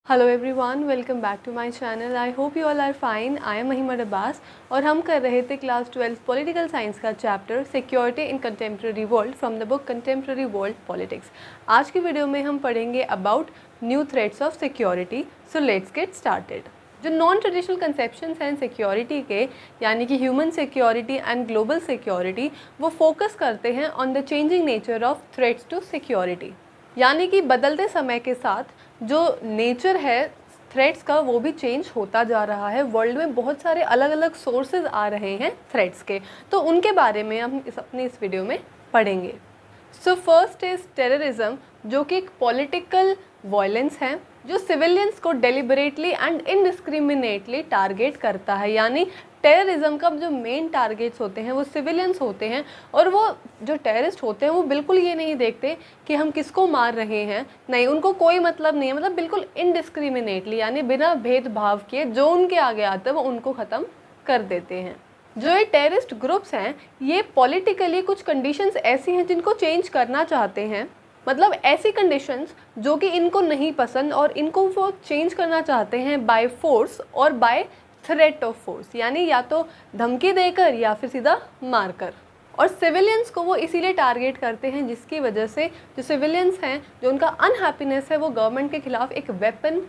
Hello everyone, welcome back to my channel. I hope you all are fine. I am Mahima Abbas और हम कर रहे थे क्लास 12 पॉलिटिकल साइंस का chapter security in contemporary world from the book contemporary world politics. आज की video में हम पढ़ेंगे about new threats of security. So let's get started. जो नॉन ट्रेडिशनल कंसेप्शंस हैं सिक्योरिटी के, यानी कि human security and global security, वो फोकस करते हैं on the changing nature of threats to security, यानी कि बदलते समय के साथ जो नेचर है थ्रेट्स का वो भी चेंज होता जा रहा है। वर्ल्ड में बहुत सारे अलग अलग सोर्सेज आ रहे हैं थ्रेट्स के, तो उनके बारे में हम अपनी इस वीडियो में पढ़ेंगे। सो फर्स्ट इज़ टेररिज्म, जो कि एक पॉलिटिकल वायलेंस है जो सिविलियंस को डेलिबरेटली एंड इनडिस्क्रिमिनेटली टारगेट करता है। यानी टेररिज्म का जो मेन टारगेट्स होते हैं वो सिविलियंस होते हैं, और वो जो टेररिस्ट होते हैं वो बिल्कुल ये नहीं देखते कि हम किसको मार रहे हैं, नहीं, उनको कोई मतलब नहीं है, मतलब बिल्कुल इनडिस्क्रिमिनेटली, यानी बिना भेदभाव किए जो उनके आगे आता है वो उनको ख़त्म कर देते हैं। जो ये टेररिस्ट ग्रुप्स हैं ये पॉलिटिकली कुछ कंडीशंस ऐसी हैं जिनको चेंज करना चाहते हैं, मतलब ऐसी कंडीशंस जो कि इनको नहीं पसंद और इनको वो चेंज करना चाहते हैं बाय फोर्स और बाय थ्रेट ऑफ फोर्स, यानी या तो धमकी देकर या फिर सीधा मारकर। और सिविलियंस को वो इसीलिए टारगेट करते हैं जिसकी वजह से जो सिविलियंस हैं, जो उनका अनहैप्पीनेस है, वो गवर्नमेंट के खिलाफ एक वेपन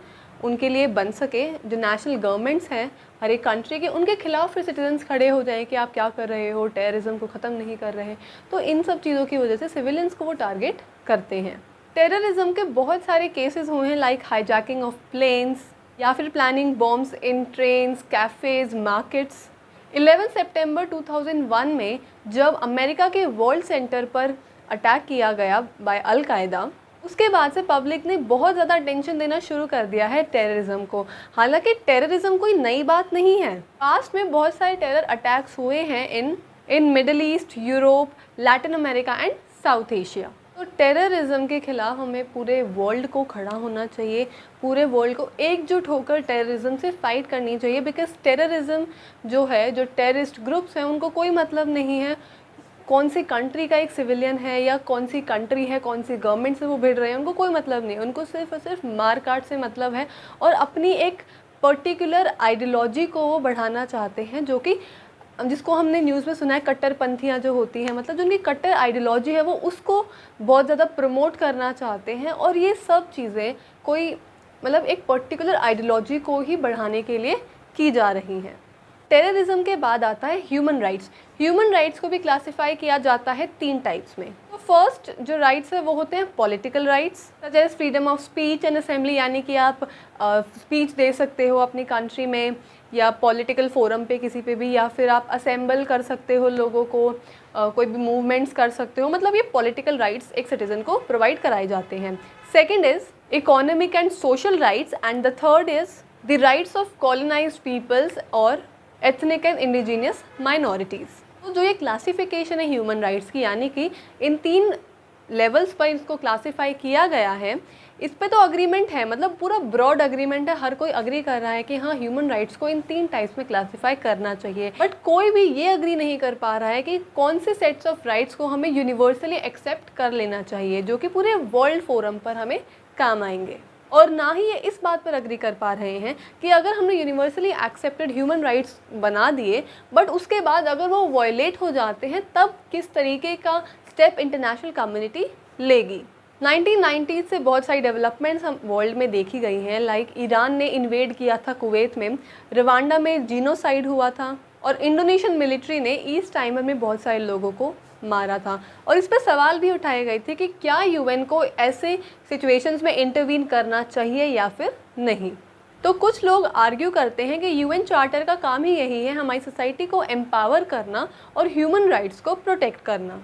उनके लिए बन सके। जो नेशनल गवर्नमेंट्स हैं हर एक कंट्री के, उनके खिलाफ फिर सिटीजन्स खड़े हो जाएं कि आप क्या कर रहे हो, टेररिज्म को ख़त्म नहीं कर रहे। तो इन सब चीज़ों की वजह से सिविलियंस को वो टारगेट करते हैं। टेररिज्म के बहुत सारे केसेस हुए हैं, लाइक हाईजैकिंग ऑफ प्लेन्स या फिर प्लानिंग बॉम्ब्स इन ट्रेन्स, कैफ़ेज़, मार्केट्स। 11 सितंबर 2001 में जब अमेरिका के वर्ल्ड सेंटर पर अटैक किया गया बाय अल कायदा, उसके बाद से पब्लिक ने बहुत ज़्यादा अटेंशन देना शुरू कर दिया है टेररिज्म को। हालांकि टेररिज्म कोई नई बात नहीं है, पास्ट में बहुत सारे टेरर अटैक्स हुए हैं in middle east, Europe, Latin America and south Asia. तो टेररिज्म के खिलाफ हमें पूरे वर्ल्ड को खड़ा होना चाहिए, पूरे वर्ल्ड को एकजुट होकर टेररिज्म से फाइट करनी चाहिए। बिकॉज टेररिज्म जो है, जो टेररिस्ट ग्रुप्स हैं, उनको कोई मतलब नहीं है कौन सी कंट्री का एक सिविलियन है या कौन सी कंट्री है, कौन सी गवर्नमेंट से वो भिड़ रहे हैं, उनको कोई मतलब नहीं है। उनको सिर्फ और सिर्फ मार काट से मतलब है और अपनी एक पर्टिकुलर आइडियोलॉजी को वो बढ़ाना चाहते हैं, जो कि जिसको हमने न्यूज़ में सुना है कट्टरपंथियाँ जो होती हैं, मतलब जो उनकी कट्टर आइडियोलॉजी है वो उसको बहुत ज़्यादा प्रमोट करना चाहते हैं। और ये सब चीज़ें कोई मतलब एक पर्टिकुलर आइडियोलॉजी को ही बढ़ाने के लिए की जा रही हैं। टेररिज्म के बाद आता है ह्यूमन राइट्स। ह्यूमन राइट्स को भी क्लासिफाई किया जाता है 3 टाइप्स में। तो फर्स्ट जो राइट्स है वो होते हैं पॉलिटिकल राइट्स, जैसे freedom of speech and assembly, यानी कि आप स्पीच दे सकते हो अपनी कंट्री में या पॉलिटिकल फोरम पे किसी पे भी, या फिर आप असेंबल कर सकते हो लोगों को, कोई भी मूवमेंट्स कर सकते हो। मतलब ये पॉलिटिकल राइट्स एक सिटीजन को प्रोवाइड कराए जाते हैं। Second is economic and social rights and the third is the rights of colonized peoples और एथनिक एंड इंडिजीनियस माइनॉरिटीज़। तो जो ये क्लासिफिकेशन है ह्यूमन राइट्स की, यानी कि इन 3 लेवल्स पर इसको क्लासिफाई किया गया है, इस पे तो अग्रीमेंट है, मतलब पूरा ब्रॉड अग्रीमेंट है, हर कोई अग्री कर रहा है कि हाँ ह्यूमन राइट्स को इन 3 टाइप्स में क्लासिफाई करना चाहिए। बट कोई भी ये अग्री नहीं कर पा रहा है कि कौन से सेट्स ऑफ राइट्स को हमें यूनिवर्सली एक्सेप्ट कर लेना चाहिए, जो कि पूरे वर्ल्ड फोरम पर हमें काम आएंगे। और ना ही ये इस बात पर अग्री कर पा रहे हैं कि अगर हमने यूनिवर्सली एक्सेप्टेड ह्यूमन राइट्स बना दिए बट उसके बाद अगर वो वायलेट हो जाते हैं, तब किस तरीके का स्टेप इंटरनेशनल कम्युनिटी लेगी। 1990 से बहुत सारी डेवलपमेंट्स हम वर्ल्ड में देखी गई हैं, लाइक ईरान ने इन्वेड किया था कुवैत में, रवांडा में जीनोसाइड हुआ था, और इंडोनेशियन मिलिट्री ने ईस्ट टाइमर में बहुत सारे लोगों को मारा था। और इस पर सवाल भी उठाए गए थे कि क्या यूएन को ऐसे सिचुएशंस में इंटरवीन करना चाहिए या फिर नहीं। तो कुछ लोग आर्ग्यू करते हैं कि यूएन चार्टर का काम ही यही है, हमारी सोसाइटी को एम्पावर करना और ह्यूमन राइट्स को प्रोटेक्ट करना।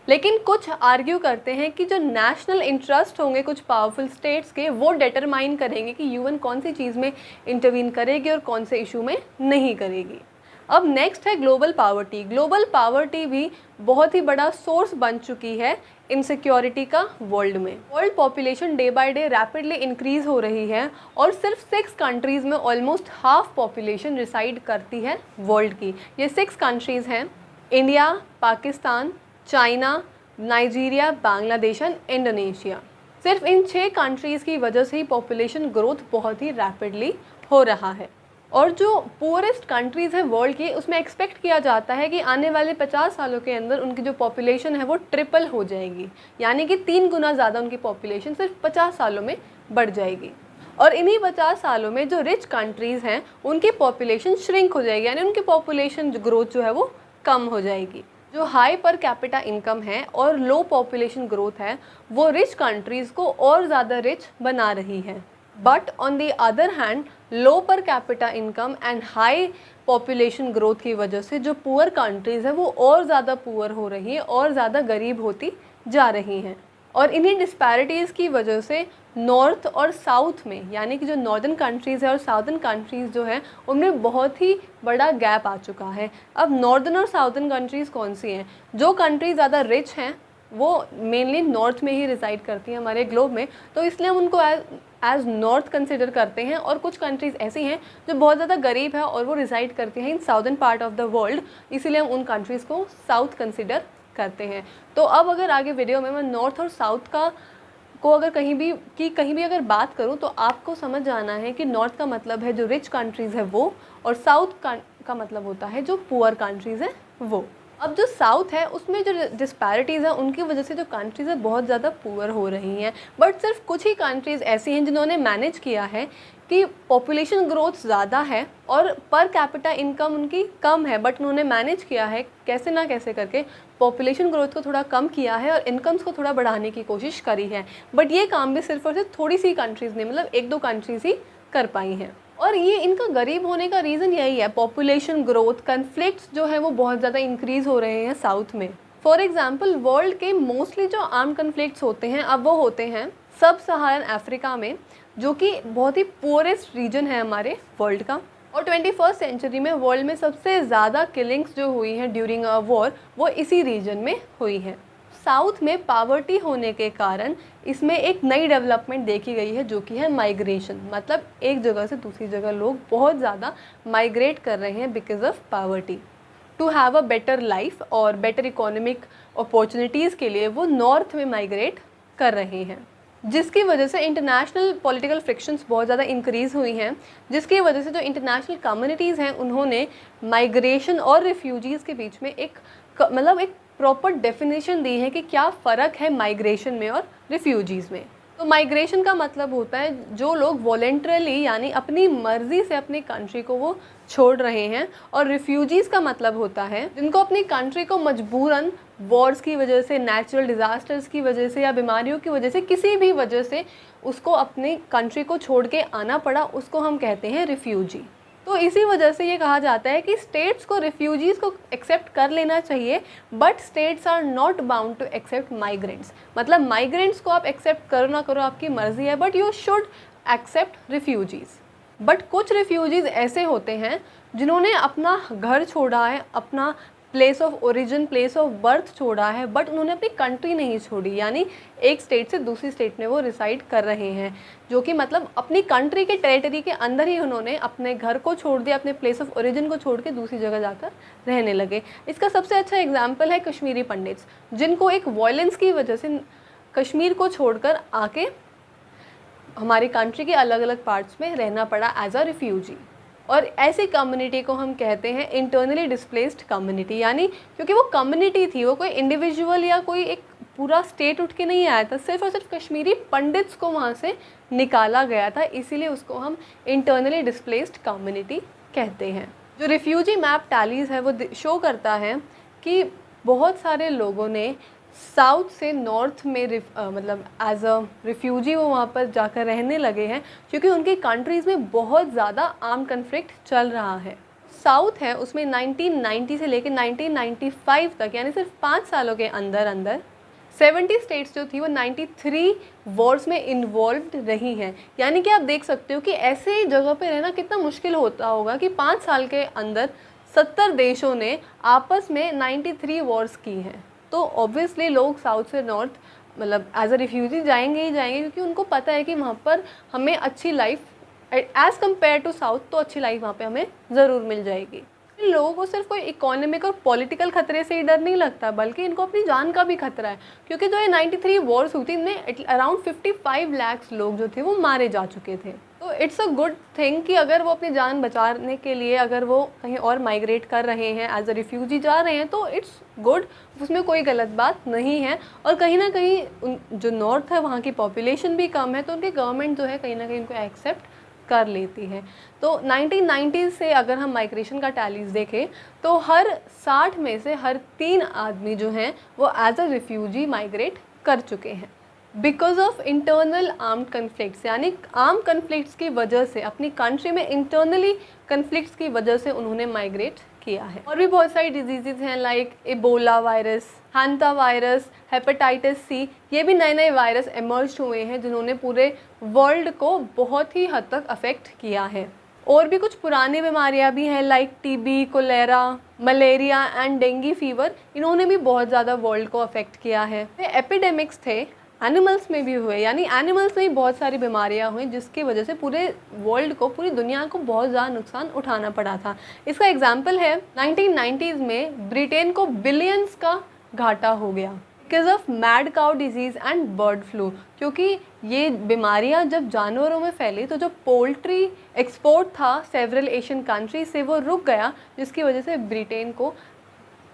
लेकिन कुछ आर्ग्यू करते हैं कि जो नेशनल इंटरेस्ट होंगे कुछ पावरफुल स्टेट्स के, वो डिटरमाइन करेंगे कि यूएन कौन सी चीज़ में इंटरवीन करेगी और कौन से इशू में नहीं करेगी। अब नेक्स्ट है ग्लोबल पावर्टी। ग्लोबल पावर्टी भी बहुत ही बड़ा सोर्स बन चुकी है इनसिक्योरिटी का वर्ल्ड में। World population day by day rapidly increase हो रही है और सिर्फ 6 कंट्रीज़ में ऑलमोस्ट हाफ पॉपुलेशन रिसाइड करती है वर्ल्ड की। ये 6 कंट्रीज़ हैं India, Pakistan, China, Nigeria, Bangladesh and Indonesia. सिर्फ इन 6 कंट्रीज़ की वजह से ही पॉपुलेशन ग्रोथ बहुत ही रैपिडली हो रहा है। और जो पुअरेस्ट कंट्रीज़ हैं वर्ल्ड की, उसमें एक्सपेक्ट किया जाता है कि आने वाले 50 सालों के अंदर उनकी जो पॉपुलेशन है वो ट्रिपल हो जाएगी, यानी कि 3 गुना ज़्यादा उनकी पॉपुलेशन सिर्फ 50 सालों में बढ़ जाएगी। और इन्हीं 50 सालों में जो रिच कंट्रीज़ हैं उनकी पॉपुलेशन श्रिंक हो जाएगी, यानी उनकी पॉपुलेशन ग्रोथ जो है वो कम हो जाएगी। जो हाई पर कैपिटा इनकम है और लो पॉपुलेशन ग्रोथ है वो रिच कंट्रीज़ को और ज़्यादा रिच बना रही है। But on the other hand, low per capita income and high population growth की वजह से जो पुअर कंट्रीज़ है वो और ज़्यादा पुअर हो रही हैं और ज़्यादा गरीब होती जा रही हैं। और इन्हीं डिस्पैरिटीज़ की वजह से नॉर्थ और साउथ में, यानी कि जो नॉर्दर्न कंट्रीज़ है और साउदर्न कंट्रीज़ जो है उनमें बहुत ही बड़ा गैप आ चुका है। अब नॉर्दर्न और साउदर्न कंट्रीज़ कौन सी हैं? जो कंट्रीज़ ज़्यादा रिच हैं वो मेनली नॉर्थ में ही रिसाइड करती हैं हमारे ग्लोब में, तो इसलिए हम उनको एज नॉर्थ कंसिडर करते हैं। और कुछ कंट्रीज़ ऐसी हैं जो बहुत ज़्यादा गरीब है और वो रिसाइड करती हैं इन southern part of the world, इसीलिए हम उन कंट्रीज़ को साउथ कंसिडर करते हैं। तो अब अगर आगे वीडियो में मैं नॉर्थ और साउथ को अगर कहीं भी अगर बात करूं तो आपको समझ जाना है कि नॉर्थ का मतलब है जो रिच कंट्रीज़ है वो, और साउथ का मतलब होता है जो पुअर कंट्रीज़ है वो। अब जो साउथ है उसमें जो डिस्पैरिटीज़ हैं उनकी वजह से जो कंट्रीज़ है बहुत ज़्यादा पुअर हो रही हैं। बट सिर्फ कुछ ही कंट्रीज़ ऐसी हैं जिन्होंने मैनेज किया है कि पॉपुलेशन ग्रोथ ज़्यादा है और पर कैपिटा इनकम उनकी कम है, बट उन्होंने मैनेज किया है कैसे ना कैसे करके पॉपुलेशन ग्रोथ को थोड़ा कम किया है और इनकम्स को थोड़ा बढ़ाने की कोशिश करी है। बट ये काम भी सिर्फ और सिर्फ थोड़ी सी कंट्रीज़ ने, मतलब 1-2 कंट्रीज़ ही कर पाई हैं। और ये इनका गरीब होने का रीज़न यही है, पॉपुलेशन ग्रोथ। कन्फ्लिक्ट्स जो है वो बहुत ज़्यादा इंक्रीज़ हो रहे हैं साउथ में। फॉर एग्जांपल वर्ल्ड के मोस्टली जो आर्म कन्फ्लिक्ट्स होते हैं अब वो होते हैं सब सहारन अफ्रीका में, जो कि बहुत ही पुअरेस्ट रीजन है हमारे वर्ल्ड का। और 21st सेंचुरी में वर्ल्ड में सबसे ज़्यादा किलिंग्स जो हुई हैं ड्यूरिंग अ वॉर वो इसी रीजन में हुई हैं। साउथ में पावर्टी होने के कारण इसमें एक नई डेवलपमेंट देखी गई है जो कि है माइग्रेशन। मतलब एक जगह से दूसरी जगह लोग बहुत ज़्यादा माइग्रेट कर रहे हैं because of poverty. To have a better life और बेटर इकोनॉमिक अपॉर्चुनिटीज़ के लिए वो नॉर्थ में माइग्रेट कर रहे हैं, जिसकी वजह से इंटरनेशनल पॉलिटिकल फ्रिक्शंस बहुत ज़्यादा इंक्रीज़ हुई हैं, जिसकी वजह से जो इंटरनेशनल कम्युनिटीज़ हैं उन्होंने माइग्रेशन और रिफ्यूजीज़ के बीच में एक प्रॉपर डेफिनेशन दी है कि क्या फ़र्क है माइग्रेशन में और रिफ्यूजीज़ में। तो माइग्रेशन का मतलब होता है जो लोग वॉलेंटरली यानी अपनी मर्ज़ी से अपनी कंट्री को वो छोड़ रहे हैं, और रिफ्यूजीज़ का मतलब होता है जिनको अपनी कंट्री को मजबूरन वॉर्स की वजह से, नेचुरल डिज़ास्टर्स की वजह से या बीमारियों की वजह से, किसी भी वजह से उसको अपनी कंट्री को छोड़ के आना पड़ा, उसको हम कहते हैं रिफ्यूजी। तो इसी वजह से ये कहा जाता है कि स्टेट्स को रिफ्यूजीज़ को एक्सेप्ट कर लेना चाहिए, but states are not bound to accept migrants. मतलब माइग्रेंट्स को आप एक्सेप्ट करो ना करो आपकी मर्ज़ी है, but you should accept refugees. But कुछ रिफ्यूजीज़ ऐसे होते हैं जिन्होंने अपना घर छोड़ा है, अपना place of origin, place of birth छोड़ा है, बट उन्होंने अपनी कंट्री नहीं छोड़ी, यानी एक स्टेट से दूसरी स्टेट में वो रिसाइड कर रहे हैं, जो कि मतलब अपनी कंट्री के टेरिटरी के अंदर ही उन्होंने अपने घर को छोड़ दिया, अपने प्लेस ऑफ ओरिजिन को छोड़ के दूसरी जगह जाकर रहने लगे। इसका सबसे अच्छा एग्जाम्पल है कश्मीरी पंडित्स, जिनको एक वायलेंस की वजह से कश्मीर को छोड़कर आके हमारी कंट्री के अलग अलग पार्ट्स में रहना पड़ा एज अ रिफ्यूजी। और ऐसी कम्युनिटी को हम कहते हैं इंटरनली डिस्प्लेस्ड कम्युनिटी, यानी क्योंकि वो कम्युनिटी थी, वो कोई इंडिविजुअल या कोई एक पूरा स्टेट उठ के नहीं आया था, सिर्फ और सिर्फ कश्मीरी पंडित्स को वहाँ से निकाला गया था, इसीलिए उसको हम इंटरनली डिस्प्लेस्ड कम्युनिटी कहते हैं। जो रिफ्यूजी मैप टैलीज है वो शो करता है कि बहुत सारे लोगों ने साउथ से नॉर्थ में मतलब एज अ रिफ्यूजी वो वहाँ पर जाकर रहने लगे हैं, क्योंकि उनकी कंट्रीज़ में बहुत ज़्यादा आर्म कन्फ्लिक्ट चल रहा है। साउथ है उसमें 1990 से लेकर 1995 तक, यानी सिर्फ 5 सालों के अंदर अंदर 70 स्टेट्स जो थी वो 93 वॉर्स में इन्वॉल्व्ड रही हैं। यानी कि आप देख सकते हो कि ऐसे जगह पे रहना कितना मुश्किल होता होगा कि 5 साल के अंदर 70 देशों ने आपस में 93 वॉर्स की हैं। तो ऑब्वियसली लोग साउथ से नॉर्थ मतलब एज अ रिफ्यूजी जाएंगे ही जाएंगे, क्योंकि उनको पता है कि वहाँ पर हमें अच्छी life as compare to south तो अच्छी लाइफ वहाँ पे हमें ज़रूर मिल जाएगी। इन लोगों को सिर्फ कोई इकोनॉमिक और पॉलिटिकल खतरे से ही डर नहीं लगता, बल्कि इनको अपनी जान का भी खतरा है, क्योंकि जो ये 93 वॉर्स हुई थी इनमें अराउंड 55 लाख लोग जो थे वो मारे जा चुके थे। तो इट्स अ गुड थिंग कि अगर वो अपनी जान बचाने के लिए अगर वो कहीं और माइग्रेट कर रहे हैं, एज अ रिफ्यूजी जा रहे हैं, तो इट्स गुड, उसमें कोई गलत बात नहीं है। और कहीं ना कहीं जो नॉर्थ है वहाँ की पॉपुलेशन भी कम है, तो उनकी गवर्नमेंट जो है कहीं ना कहीं उनको एक्सेप्ट कर लेती है। तो 1990 से अगर हम माइग्रेशन का टैलीज देखें तो हर 60 में से हर 3 आदमी जो हैं वो एज अ रिफ्यूजी माइग्रेट कर चुके हैं because of internal armed conflicts, यानी आर्म कन्फ्लिक्ट्स की वजह से, अपनी कंट्री में इंटरनली कन्फ्लिक्ट्स की वजह से उन्होंने माइग्रेट किया है। और भी बहुत सारी डिजीज़ हैं like Ebola virus, hanta virus, hepatitis C, ये भी नए नए वायरस एमर्ज हुए हैं जिन्होंने पूरे वर्ल्ड को बहुत ही हद तक अफेक्ट किया है। और भी कुछ पुरानी बीमारियां भी हैं like TB, cholera, malaria and dengue fever, इन्होंने भी बहुत ज़्यादा वर्ल्ड को अफेक्ट किया है। ये एपिडेमिक्स थे, एनिमल्स में भी हुए, यानी एनिमल्स में ही बहुत सारी बीमारियां हुई जिसकी वजह से पूरे वर्ल्ड को, पूरी दुनिया को बहुत ज़्यादा नुकसान उठाना पड़ा था। इसका एग्जाम्पल है 1990s में ब्रिटेन को बिलियंस का घाटा हो गया because of mad cow disease and bird flu, क्योंकि ये बीमारियां जब जानवरों में फैली तो जो पोल्ट्री एक्सपोर्ट था सेवरल एशियन कंट्री से वो रुक गया, जिसकी वजह से ब्रिटेन को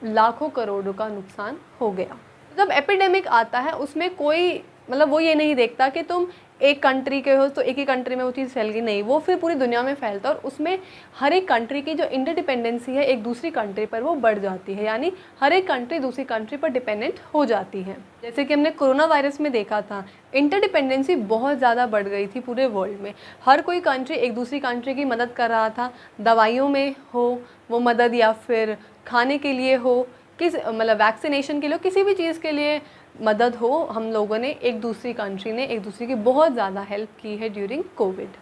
लाखों करोड़ों का नुकसान हो गया। जब एपिडेमिक आता है उसमें कोई मतलब वो ये नहीं देखता कि तुम एक कंट्री के हो तो एक ही कंट्री में वो चीज़ फैल गई, नहीं, वो फिर पूरी दुनिया में फैलता है और उसमें हर एक कंट्री की जो इंटरडिपेंडेंसी है एक दूसरी कंट्री पर वो बढ़ जाती है, यानी हर एक कंट्री दूसरी कंट्री पर डिपेंडेंट हो जाती है। जैसे कि हमने कोरोना वायरस में देखा था, इंटरडिपेंडेंसी बहुत ज़्यादा बढ़ गई थी पूरे वर्ल्ड में। हर कोई कंट्री एक दूसरी कंट्री की मदद कर रहा था, दवाइयों में हो वो मदद या फिर खाने के लिए हो, किस मतलब वैक्सीनेशन के लिए, किसी भी चीज़ के लिए मदद हो, हम लोगों ने एक दूसरी कंट्री ने एक दूसरे की बहुत ज़्यादा हेल्प की है ड्यूरिंग कोविड।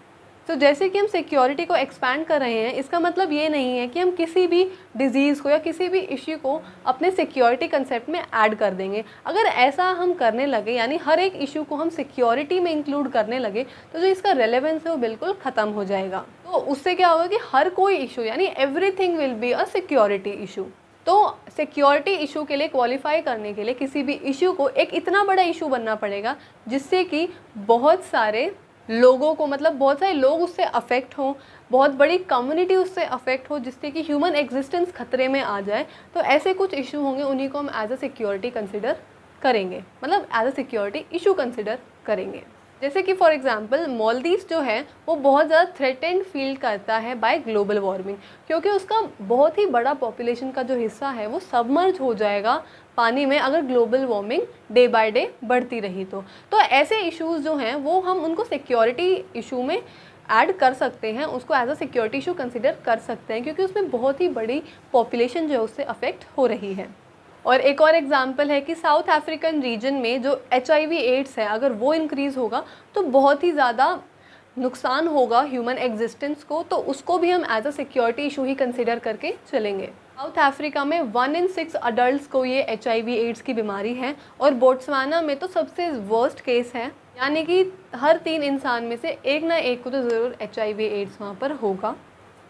तो जैसे कि हम सिक्योरिटी को एक्सपैंड कर रहे हैं, इसका मतलब ये नहीं है कि हम किसी भी डिज़ीज़ को या किसी भी इश्यू को अपने सिक्योरिटी कंसेप्ट में ऐड कर देंगे। अगर ऐसा हम करने लगे, यानी हर एक इशू को हम सिक्योरिटी में इंक्लूड करने लगे, तो जो इसका रेलेवेंस है वो बिल्कुल ख़त्म हो जाएगा। तो उससे क्या होगा कि हर कोई इशू, यानी everything will be a security issue. तो सिक्योरिटी इशू के लिए क्वालिफाई करने के लिए किसी भी इशू को एक इतना बड़ा इशू बनना पड़ेगा जिससे कि बहुत सारे लोगों को, मतलब बहुत सारे लोग उससे अफेक्ट हों, बहुत बड़ी कम्युनिटी उससे अफेक्ट हो, जिससे कि ह्यूमन एग्जिस्टेंस खतरे में आ जाए। तो ऐसे कुछ इशू होंगे, उन्हीं को हम एज अ सिक्योरिटी कंसिडर करेंगे, मतलब as a security issue consider करेंगे। जैसे कि फॉर एग्जांपल मालदीव्स जो है वो बहुत ज़्यादा थ्रेटेंड फील करता है बाय ग्लोबल वार्मिंग, क्योंकि उसका बहुत ही बड़ा पॉपुलेशन का जो हिस्सा है वो सबमर्ज हो जाएगा पानी में अगर global warming day by day बढ़ती रही तो ऐसे इश्यूज़ जो हैं वो हम उनको सिक्योरिटी इशू में ऐड कर सकते हैं, उसको as a security issue consider कर सकते हैं, क्योंकि उसमें बहुत ही बड़ी पॉपुलेशन जो है उससे अफेक्ट हो रही है। और एक और एग्जांपल है कि साउथ अफ्रीकन रीजन में जो HIV एड्स है, अगर वो इंक्रीज़ होगा तो बहुत ही ज़्यादा नुकसान होगा ह्यूमन एग्जिस्टेंस को, तो उसको भी हम एज अ सिक्योरिटी इशू ही कंसिडर करके चलेंगे। साउथ अफ्रीका में 1 in 6 अडल्ट्स को ये HIV एड्स की बीमारी है, और बोट्सवाना में तो सबसे वर्स्ट केस है, यानी कि हर 3 इंसान में से एक ना एक को तो ज़रूर HIV एड्स वहाँ पर होगा।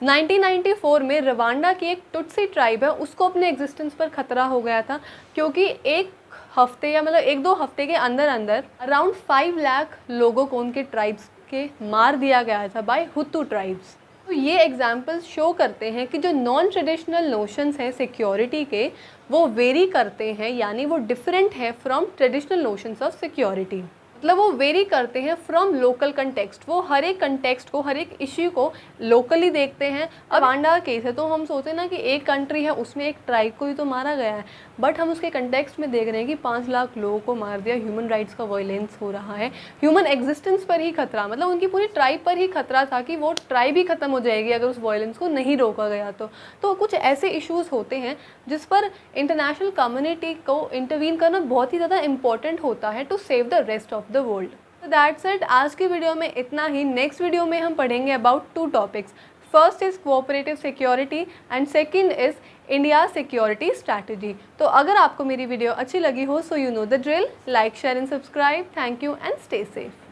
1994 में रवांडा की एक टुट्सी ट्राइब है, उसको अपने एग्जिस्टेंस पर खतरा हो गया था, क्योंकि एक हफ्ते या मतलब 1-2 हफ्ते के अंदर अंदर अराउंड 5 लाख लोगों को उनके ट्राइब्स के मार दिया गया था बाय हुतू ट्राइब्स। तो ये एग्जाम्पल्स शो करते हैं कि जो नॉन ट्रेडिशनल नोशंस हैं सिक्योरिटी के, वो वेरी करते हैं, यानी वो डिफरेंट है from traditional notions of security. मतलब वो वेरी करते हैं फ्रॉम लोकल कंटेक्स्ट, वो हर एक कंटेक्स्ट को, हर एक इश्यू को लोकली देखते हैं। अब रवांडा केस है तो हम सोचते ना कि एक कंट्री है उसमें एक ट्राइब को ही तो मारा गया है, बट हम उसके कंटेक्स्ट में देख रहे हैं कि 5 लाख लोगों को मार दिया, ह्यूमन राइट्स का वायलेंस हो रहा है, ह्यूमन एग्जिस्टेंस पर ही खतरा, मतलब उनकी पूरी ट्राइब पर ही खतरा था कि वो ट्राइब ही ख़त्म हो जाएगी अगर उस वायलेंस को नहीं रोका गया तो कुछ ऐसे इश्यूज़ होते हैं जिस पर इंटरनेशनल कम्युनिटी को इंटरवीन करना बहुत ही ज़्यादा इंपॉर्टेंट होता है to save the rest of the world. तो दैट्स इट, आज की वीडियो में इतना ही। नेक्स्ट वीडियो में हम पढ़ेंगे about 2 topics. First is cooperative security and second is India security strategy. तो अगर आपको मेरी वीडियो अच्छी लगी हो, so you know the drill, like, share and subscribe. Thank you and stay safe.